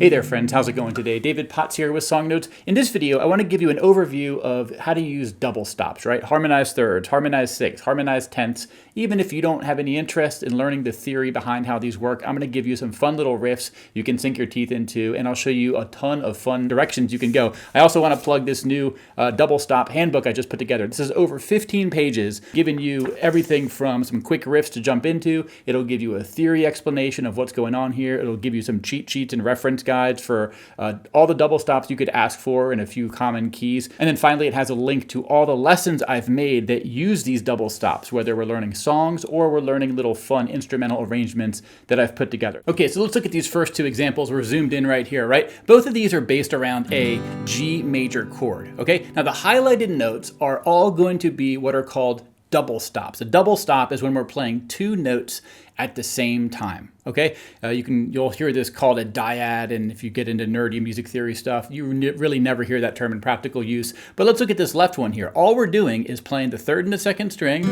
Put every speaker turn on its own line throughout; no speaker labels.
Hey there friends, how's it going today? David Potts here with Song Notes. In this video, I want to give you an overview of how to use double stops, right? Harmonized thirds, harmonized sixths, harmonized tenths. Even if you don't have any interest in learning the theory behind how these work, I'm going to give you some fun little riffs you can sink your teeth into, and I'll show you a ton of fun directions you can go. I also want to plug this new double stop handbook I just put together. This is over 15 pages, giving you everything from some quick riffs to jump into. It'll give you a theory explanation of what's going on here. It'll give you some cheat sheets and reference guides for all the double stops you could ask for and a few common keys. And then finally, it has a link to all the lessons I've made that use these double stops, whether we're learning songs or we're learning little fun instrumental arrangements that I've put together. Okay, so let's look at these first two examples. We're zoomed in right here, right? Both of these are based around a G major chord, okay? Now the highlighted notes are all going to be what are called double stops. A double stop is when we're playing two notes at the same time, okay? You'll hear this called a dyad, and if you get into nerdy music theory stuff, you really never hear that term in practical use. But let's look at this left one here. All we're doing is playing the third and the second string,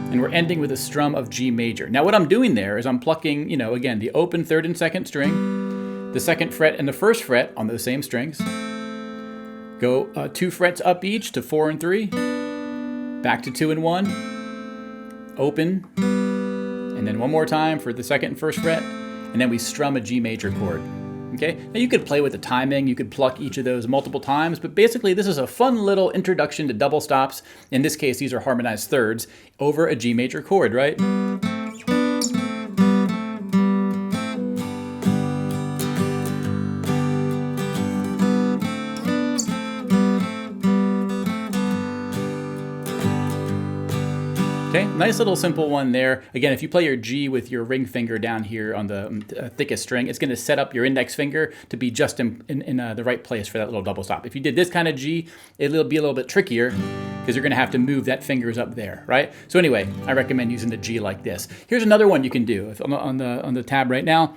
and we're ending with a strum of G major. Now what I'm doing there is I'm plucking, again, the open third and second string, the second fret and the first fret on those same strings, go 2 frets up each to 4 and 3, back to 2 and 1, open, and then one more time for the second and first fret, and then we strum a G major chord. Okay, now you could play with the timing, you could pluck each of those multiple times, but basically this is a fun little introduction to double stops. In this case, these are harmonized thirds over a G major chord, right? Okay, nice little simple one there. Again, if you play your G with your ring finger down here on the thickest string, it's going to set up your index finger to be just in the right place for that little double stop. If you did this kind of G, it'll be a little bit trickier because you're going to have to move that fingers up there, right? So anyway, I recommend using the G like this. Here's another one you can do on the tab right now.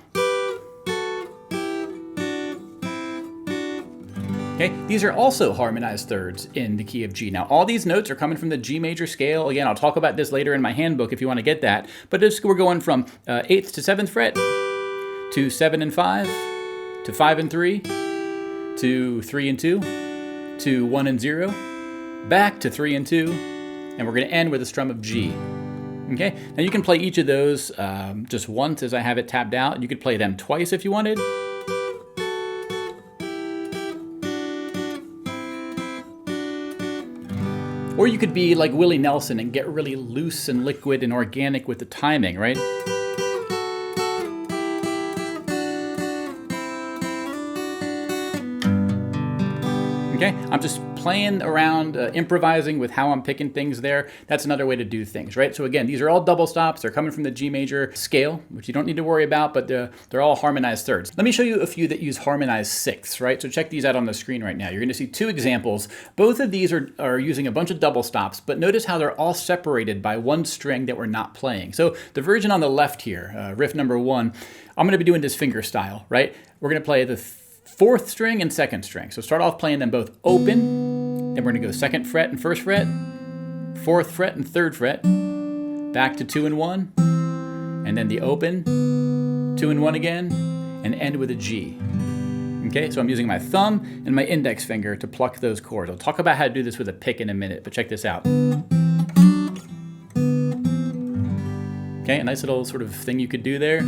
Okay, these are also harmonized thirds in the key of G. Now, all these notes are coming from the G major scale. Again, I'll talk about this later in my handbook if you want to get that. But we're going from 8th to 7th fret, to 7 and 5, to 5 and 3, to 3 and 2, to 1 and 0, back to 3 and 2, and we're going to end with a strum of G. Okay, now you can play each of those just once as I have it tabbed out. You could play them twice if you wanted. Or you could be like Willie Nelson and get really loose and liquid and organic with the timing, right? Okay, I'm just playing around, improvising with how I'm picking things there. That's another way to do things, right? So again, these are all double stops. They're coming from the G major scale, which you don't need to worry about, but they're all harmonized thirds. Let me show you a few that use harmonized sixths, right? So check these out on the screen right now. You're gonna see two examples. Both of these are using a bunch of double stops, but notice how they're all separated by one string that we're not playing. So the version on the left here, riff number 1, I'm gonna be doing this finger style, right? We're gonna play the 4th string and 2nd string. So start off playing them both open, then we're gonna go 2nd fret and 1st fret, 4th fret and 3rd fret, back to 2 and 1, and then the open, 2 and 1 again, and end with a G. Okay, so I'm using my thumb and my index finger to pluck those chords. I'll talk about how to do this with a pick in a minute, but check this out. Okay, a nice little sort of thing you could do there.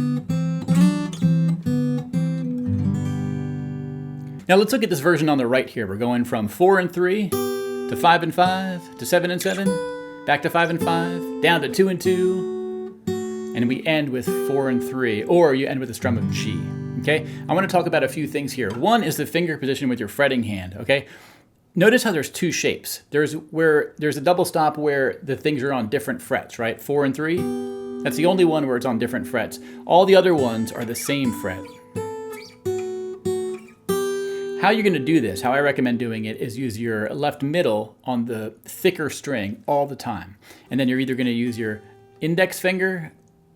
Now let's look at this version on the right here. We're going from 4 and 3 to 5 and 5 to 7 and 7, back to 5 and 5, down to 2 and 2, and we end with 4 and 3, or you end with a strum of G. Okay, I want to talk about a few things here. One is the finger position with your fretting hand. Okay, notice how there's two shapes. There's a double stop where the things are on different frets, right? 4 and 3. That's the only one where it's on different frets. All the other ones are the same fret. How you're going to do this, how I recommend doing it, is use your left middle on the thicker string all the time. And then you're either going to use your index finger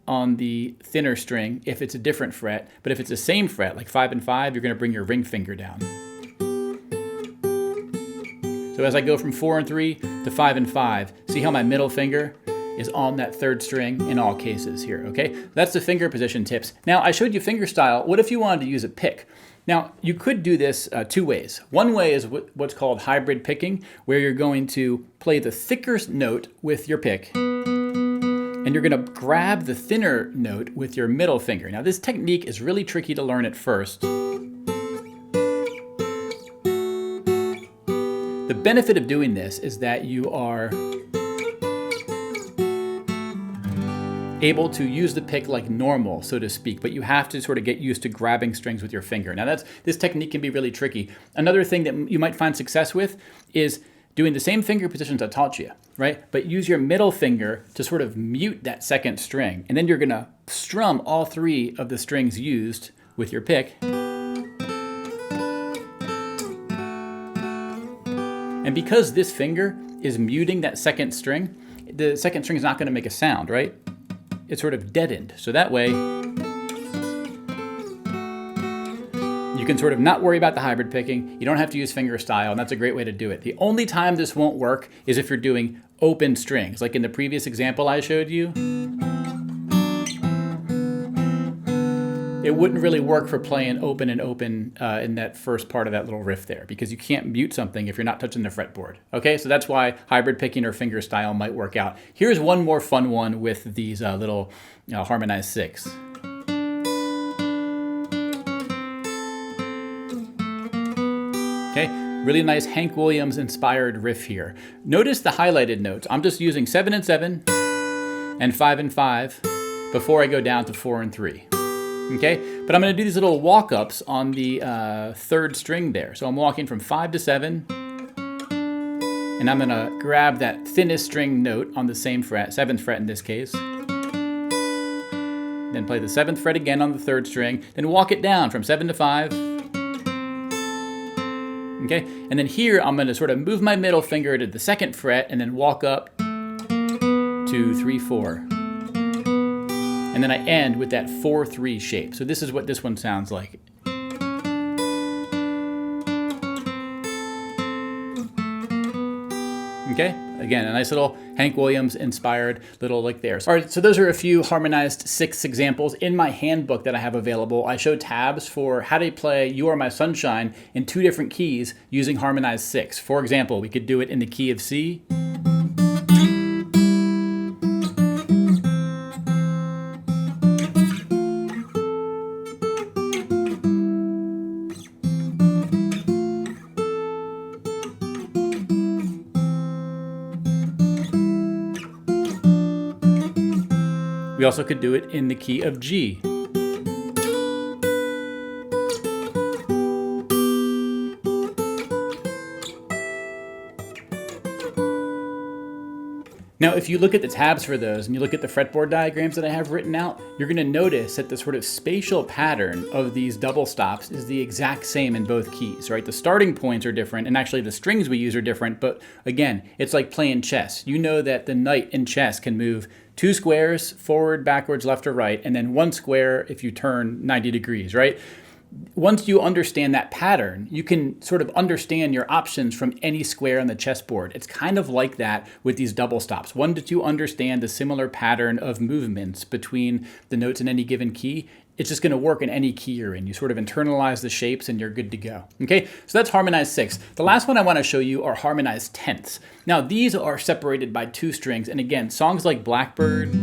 on the thinner string if it's a different fret, but if it's the same fret, like 5 and 5, you're going to bring your ring finger down. So as I go from 4 and 3 to 5 and 5, see how my middle finger is on that third string in all cases here, okay? That's the finger position tips. Now, I showed you finger style. What if you wanted to use a pick? Now, you could do this two ways. One way is what's called hybrid picking, where you're going to play the thicker note with your pick, and you're going to grab the thinner note with your middle finger. Now, this technique is really tricky to learn at first. The benefit of doing this is that you are able to use the pick like normal, so to speak, but you have to sort of get used to grabbing strings with your finger. Now, this technique can be really tricky. Another thing that you might find success with is doing the same finger positions I taught you, right? But use your middle finger to sort of mute that second string, and then you're gonna strum all three of the strings used with your pick. And because this finger is muting that second string, the second string is not gonna make a sound, right? It's sort of deadened. So that way, you can sort of not worry about the hybrid picking. You don't have to use finger style, and that's a great way to do it. The only time this won't work is if you're doing open strings. Like in the previous example I showed you, it wouldn't really work for playing open and open in that first part of that little riff there, because you can't mute something if you're not touching the fretboard. Okay, so that's why hybrid picking or finger style might work out. Here's one more fun one with these little harmonized six. Okay, really nice Hank Williams inspired riff here. Notice the highlighted notes. I'm just using 7 and 7 and 5 and 5 before I go down to 4 and 3. Okay, but I'm going to do these little walk-ups on the third string there. So I'm walking from 5 to 7, and I'm going to grab that thinnest string note on the same fret, 7th fret in this case. Then play the 7th fret again on the third string, then walk it down from 7 to 5. Okay, and then here I'm going to sort of move my middle finger to the 2nd fret and then walk up 2, 3, 4. And then I end with that 4-3 shape. So this is what this one sounds like. Okay, again, a nice little Hank Williams inspired little lick there. All right, so those are a few harmonized sixths examples. In my handbook that I have available, I show tabs for how to play You Are My Sunshine in 2 different keys using harmonized sixths. For example, we could do it in the key of C, we also could do it in the key of G. Now, if you look at the tabs for those and you look at the fretboard diagrams that I have written out, you're going to notice that the sort of spatial pattern of these double stops is the exact same in both keys, right? The starting points are different, and actually the strings we use are different, but again, it's like playing chess. You know that the knight in chess can move 2 squares, forward, backwards, left, or right, and then 1 square if you turn 90 degrees, right? Once you understand that pattern, you can sort of understand your options from any square on the chessboard. It's kind of like that with these double stops. Once you understand the similar pattern of movements between the notes in any given key, it's just going to work in any key you're in. You sort of internalize the shapes and you're good to go. Okay, so that's harmonized sixths. The last one I want to show you are harmonized tenths. Now, these are separated by 2 strings, and again, songs like Blackbird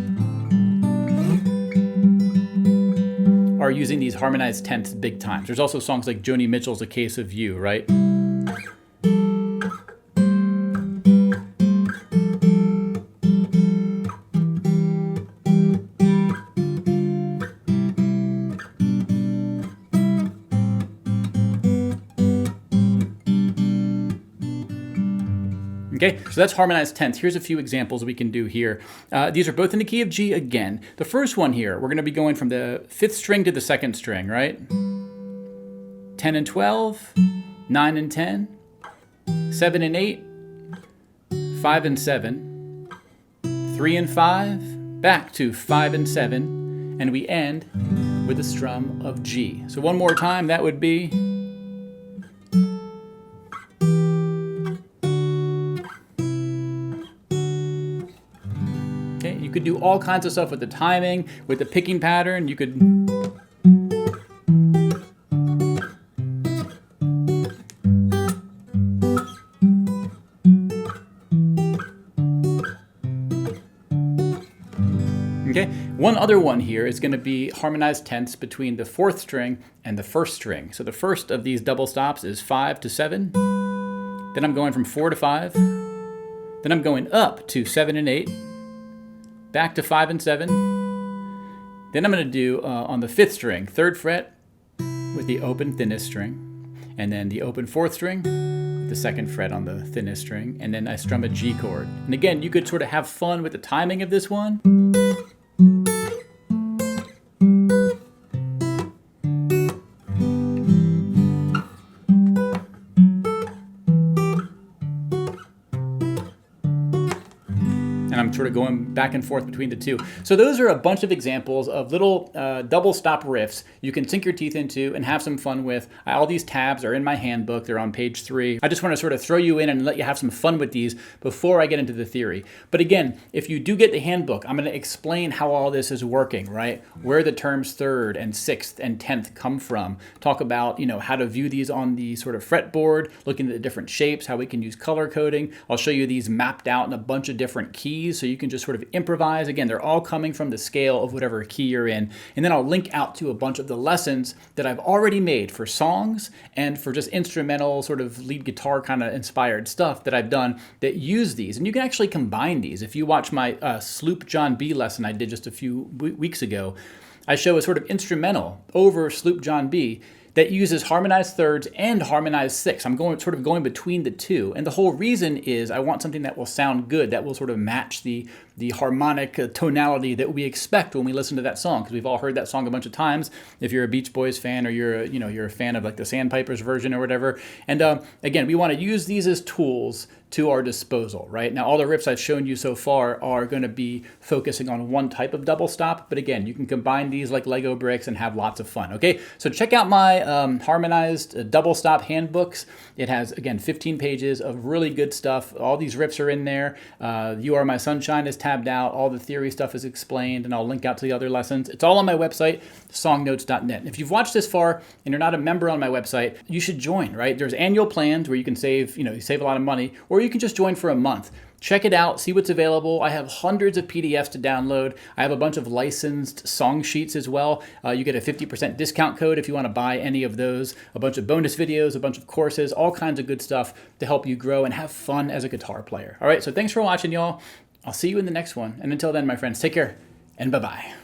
are using these harmonized tenths big times. There's also songs like Joni Mitchell's A Case of You, right? Okay, so that's harmonized tenths. Here's a few examples we can do here. These are both in the key of G again. The first one here, we're going to be going from the 5th string to the 2nd string, right? 10 and 12, 9 and 10, 7 and 8, 5 and 7, 3 and 5, back to 5 and 7, and we end with a strum of G. So one more time, that would be... right? You could do all kinds of stuff with the timing, with the picking pattern. You could... Okay, one other one here is going to be harmonized tenths between the fourth string and the first string. So the first of these double stops is 5 to 7. Then I'm going from 4 to 5. Then I'm going up to 7 and 8. Back to 5 and 7. Then I'm going to do on the fifth string, third fret with the open thinnest string. And then the open fourth string with the second fret on the thinnest string. And then I strum a G chord. And again, you could sort of have fun with the timing of this one. And I'm sort of going back and forth between the two. So those are a bunch of examples of little double stop riffs you can sink your teeth into and have some fun with. All these tabs are in my handbook. They're on page 3. I just want to sort of throw you in and let you have some fun with these before I get into the theory. But again, if you do get the handbook, I'm going to explain how all this is working, right? Where the terms third and sixth and 10th come from. Talk about, you know, how to view these on the sort of fretboard, looking at the different shapes, how we can use color coding. I'll show you these mapped out in a bunch of different keys, so you can just sort of improvise. Again, they're all coming from the scale of whatever key you're in. And then I'll link out to a bunch of the lessons that I've already made for songs and for just instrumental sort of lead guitar kind of inspired stuff that I've done that use these. And you can actually combine these. If you watch my Sloop John B lesson I did just a few weeks ago, I show a sort of instrumental over Sloop John B that uses harmonized thirds and harmonized sixths. I'm sort of going between the two. And the whole reason is I want something that will sound good, that will sort of match the harmonic tonality that we expect when we listen to that song, because we've all heard that song a bunch of times. If you're a Beach Boys fan, or you're a fan of like the Sandpipers version or whatever. And again, we want to use these as tools to our disposal, right? Now, all the riffs I've shown you so far are going to be focusing on one type of double stop, but again, you can combine these like Lego bricks and have lots of fun, okay? So check out my harmonized double stop handbooks. It has, again, 15 pages of really good stuff. All these riffs are in there. You Are My Sunshine is tabbed out. All the theory stuff is explained, and I'll link out to the other lessons. It's all on my website, songnotes.net. If you've watched this far and you're not a member on my website, you should join, right? There's annual plans where you can save, you save a lot of money, or you can just join for a month. Check it out, see what's available. I have hundreds of PDFs to download. I have a bunch of licensed song sheets as well. You get a 50% discount code if you want to buy any of those. A bunch of bonus videos, a bunch of courses, all kinds of good stuff to help you grow and have fun as a guitar player. All right, so thanks for watching, y'all. I'll see you in the next one. And until then, my friends, take care and bye-bye.